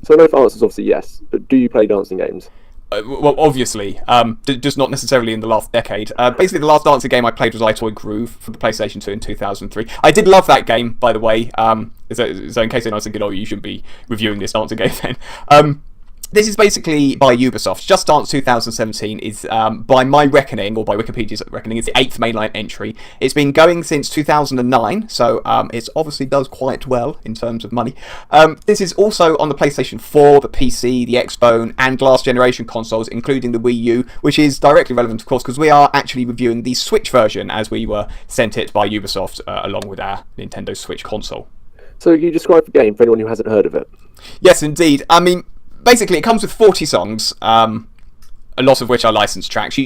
So I know the answer is obviously yes, but do you play dancing games? Well, obviously, just not necessarily in the last decade. Basically, the last dancing game I played was iToy Groove for the PlayStation 2 in 2003. I did love that game, by the way. So in case anyone's thinking, oh, you shouldn't be reviewing this dancing game then. This is basically by Ubisoft. Just Dance 2017 is, by my reckoning, or by Wikipedia's reckoning, it's the 8th mainline entry. It's been going since 2009, so it obviously does quite well in terms of money. This is also on the PlayStation 4, the PC, the Xbox, and last generation consoles, including the Wii U, which is directly relevant, of course, because we are actually reviewing the Switch version, as we were sent it by Ubisoft along with our Nintendo Switch console. So can you describe the game for anyone who hasn't heard of it? Yes, indeed. I mean, basically, it comes with 40 songs, a lot of which are licensed tracks.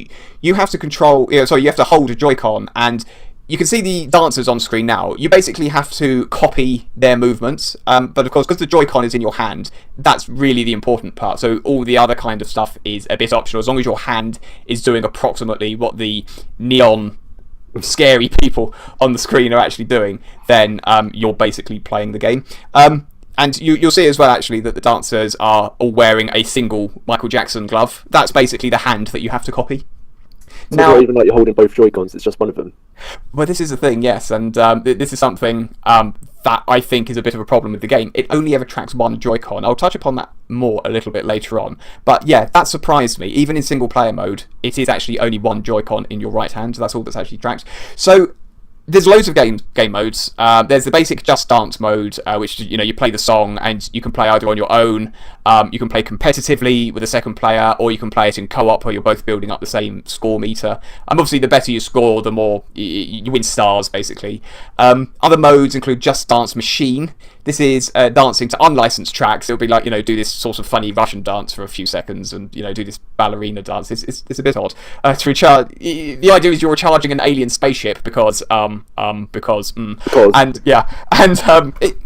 You have to control, you have to hold a Joy-Con, and you can see the dancers on screen now. You basically have to copy their movements, but of course, because the Joy-Con is in your hand, that's really the important part. So all the other kind of stuff is a bit optional. As long as your hand is doing approximately what the neon scary people on the screen are actually doing, then you're basically playing the game. And you'll see as well, actually, that the dancers are all wearing a single Michael Jackson glove. That's basically the hand that you have to copy. So now, it's not even like you're holding both Joy-Cons, it's just one of them. Well, this is the thing, yes, and this is something that I think is a bit of a problem with the game. It only ever tracks one Joy-Con. I'll touch upon that more a little bit later on. But yeah, that surprised me. Even in single-player mode, it is actually only one Joy-Con in your right hand. That's all that's actually tracked. So there's loads of game modes. There's the basic Just Dance mode, which you play the song and you can play either on your own. You can play competitively with a second player, or you can play it in co-op, where you're both building up the same score meter. Obviously, the better you score, the more you win stars, basically. Other modes include Just Dance Machine. This is dancing to unlicensed tracks. It'll be like, do this sort of funny Russian dance for a few seconds and, do this ballerina dance. It's a bit odd. To recharge, the idea is you're recharging an alien spaceship because. And yeah, and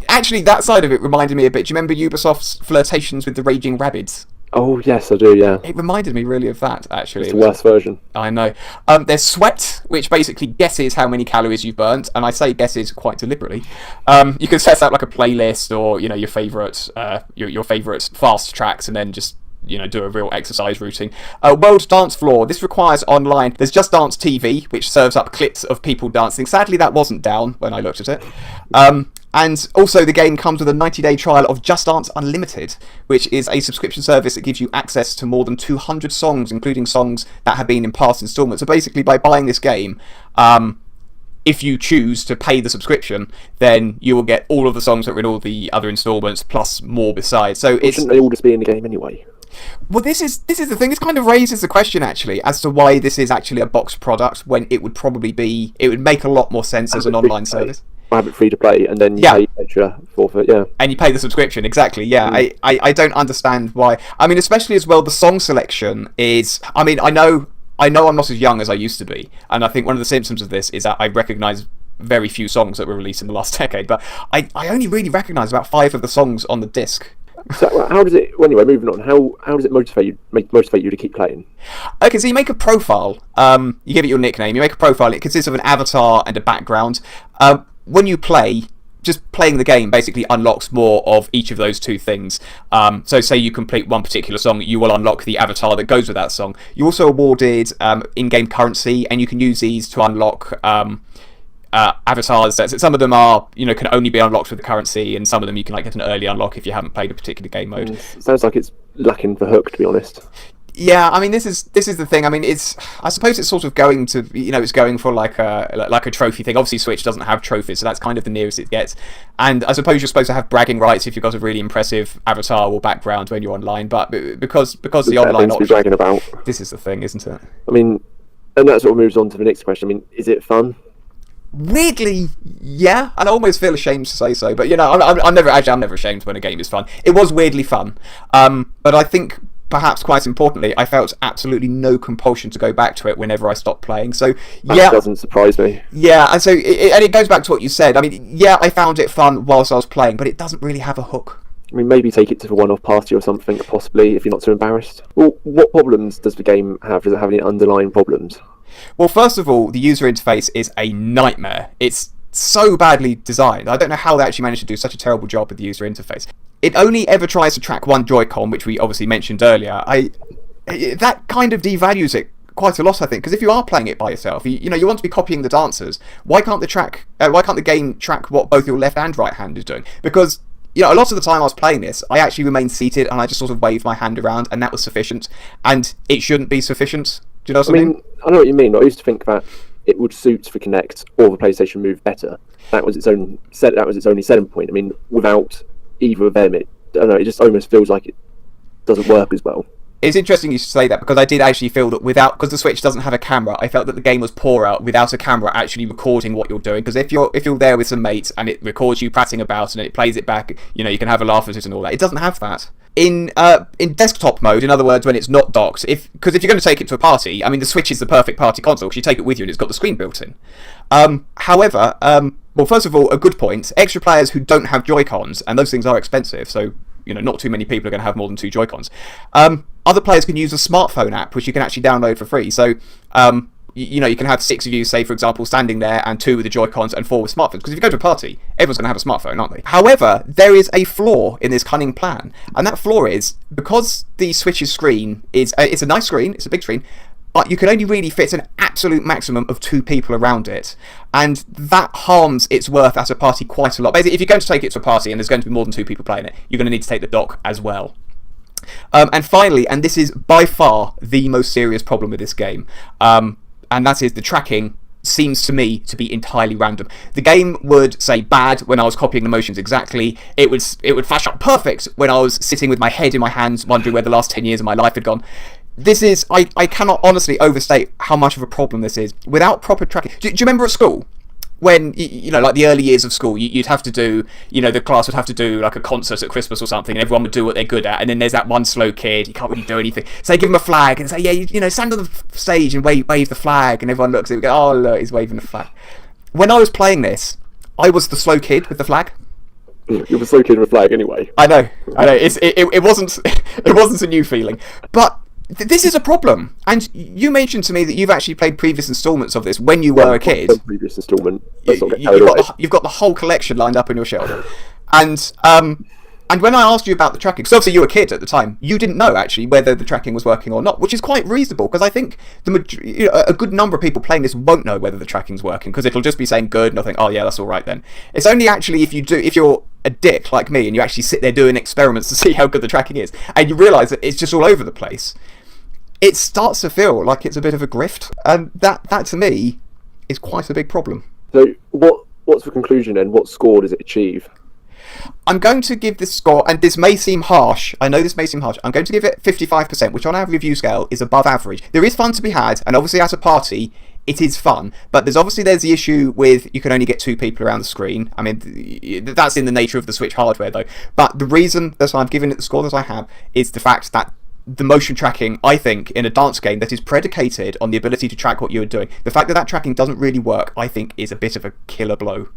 actually that side of it reminded me a bit. Do you remember Ubisoft's flirtations with the Raging Rabbids? Oh yes, I do. Yeah, it reminded me really of that. Actually, it's the worst version. I know. There's Sweat, which basically guesses how many calories you've burnt, and I say guesses quite deliberately. You can set up like a playlist, or your favourite your favourite fast tracks, and then just do a real exercise routine. World Dance Floor. This requires online. There's Just Dance TV, which serves up clips of people dancing. Sadly, that wasn't down when I looked at it. And also, the game comes with a 90-day trial of Just Dance Unlimited, which is a subscription service that gives you access to more than 200 songs, including songs that have been in past installments. So basically, by buying this game, if you choose to pay the subscription, then you will get all of the songs that were in all the other installments, plus more besides. So shouldn't they all just be in the game anyway? Well, this is the thing. This kind of raises the question, actually, as to why this is actually a boxed product, when it would probably be. It would make a lot more sense as an online service. Have it free to play, and then you pay extra forfeit, and you pay the subscription, exactly. I don't understand why. I mean, especially as well, the song selection is. I mean, I know I'm not as young as I used to be, and I think one of the symptoms of this is that I recognise very few songs that were released in the last decade, but I only really recognise about 5 of the songs on the disc. So how does it? Well, anyway, moving on. How does it motivate you to keep playing? Okay, so you make a profile. You give it your nickname. You make a profile. It consists of an avatar and a background. When you play, just playing the game basically unlocks more of each of those two things. So say you complete one particular song, you will unlock the avatar that goes with that song. You're also awarded in-game currency, and you can use these to unlock avatars. Some of them are, can only be unlocked with the currency, and some of them you can get an early unlock if you haven't played a particular game mode. Sounds like it's lacking for hook, to be honest. Yeah, I mean, this is the thing. I mean, I suppose it's sort of going to, it's going for like a trophy thing. Obviously, Switch doesn't have trophies, so that's kind of the nearest it gets. And I suppose you're supposed to have bragging rights if you've got a really impressive avatar or background when you're online. But because the online option, bragging about. This is the thing, isn't it? I mean, and that sort of moves on to the next question. I mean, is it fun? Weirdly, yeah, and I almost feel ashamed to say so. But I'm never ashamed when a game is fun. It was weirdly fun, but I think, perhaps quite importantly, I felt absolutely no compulsion to go back to it whenever I stopped playing. So that doesn't surprise me. Yeah, and so it goes back to what you said. I mean, yeah, I found it fun whilst I was playing, but it doesn't really have a hook. I mean, maybe take it to a one-off party or something, possibly, if you're not too embarrassed. Well, what problems does the game have? Does it have any underlying problems? Well, first of all, the user interface is a nightmare. It's so badly designed. I don't know how they actually managed to do such a terrible job with the user interface. it only ever tries to track one Joy-Con, which we obviously mentioned earlier. That kind of devalues it quite a lot, I think, because if you are playing it by yourself, you want to be copying the dancers. Why can't the game track what both your left and right hand is doing? Because a lot of the time I was playing this, I actually remained seated and I just sort of waved my hand around, and that was sufficient. And it shouldn't be sufficient. Do you know what I mean? I know what you mean. I used to think that it would suit for Kinect or the PlayStation Move better. That was its only selling point. I mean, without either of them, I don't know. It just almost feels like it doesn't work as well. It's interesting you should say that, because I did actually feel that because the Switch doesn't have a camera, I felt that the game was poorer without a camera actually recording what you're doing. Because if you're there with some mates and it records you prattling about and it plays it back, you can have a laugh at it and all that. It doesn't have that. In desktop mode, in other words, when it's not docked, because if you're going to take it to a party, I mean, the Switch is the perfect party console because you take it with you and it's got the screen built in. However, well, first of all, a good point, extra players who don't have Joy-Cons, and those things are expensive, so not too many people are going to have more than 2 Joy-Cons. Other players can use a smartphone app, which you can actually download for free. So, you can have 6 of you, say, for example, standing there, and 2 with the Joy-Cons and 4 with smartphones. Because if you go to a party, everyone's going to have a smartphone, aren't they? However, there is a flaw in this cunning plan. And that flaw is, because the Switch's screen it's a nice screen, it's a big screen, but you can only really fit an absolute maximum of 2 people around it. And that harms its worth at a party quite a lot. Basically, if you're going to take it to a party and there's going to be more than 2 people playing it, you're going to need to take the dock as well. And finally, and this is by far the most serious problem with this game, and that is the tracking seems to me to be entirely random. The game would say bad when I was copying the motions exactly. It would flash up perfect when I was sitting with my head in my hands wondering where the last 10 years of my life had gone. This is, I cannot honestly overstate how much of a problem this is. Without proper tracking. Do you remember at school? When, like the early years of school, you'd have to do, the class would have to do like a concert at Christmas or something, and everyone would do what they're good at, and then there's that one slow kid, he can't really do anything. So they give him a flag and say, yeah, stand on the stage and wave the flag, and everyone looks at it and go, oh, look, he's waving the flag. When I was playing this, I was the slow kid with the flag. You were the slow kid with a flag anyway. I know. It wasn't a new feeling. But this is a problem, and you mentioned to me that you've actually played previous installments of this when you were a kid. Previous installment. You've got the whole collection lined up on your shelf, and when I asked you about the tracking, because obviously you were a kid at the time, you didn't know actually whether the tracking was working or not, which is quite reasonable, because I think a good number of people playing this won't know whether the tracking's working, because it'll just be saying good, and they'll think, oh yeah, that's all right then. It's only actually if you're a dick like me and you actually sit there doing experiments to see how good the tracking is, and you realise that it's just all over the place, it starts to feel like it's a bit of a grift, and that to me is quite a big problem. So what's the conclusion then? What score does it achieve? I'm going to give this score, and this may seem harsh, I know this may seem harsh, I'm going to give it 55%, which on our review scale is above average. There is fun to be had, and obviously at a party it is fun, but there's the issue with you can only get 2 people around the screen. I mean, that's in the nature of the Switch hardware though. But the reason that I've given it the score that I have is the fact that the motion tracking, I think, in a dance game that is predicated on the ability to track what you're doing, the fact that tracking doesn't really work, I think, is a bit of a killer blow.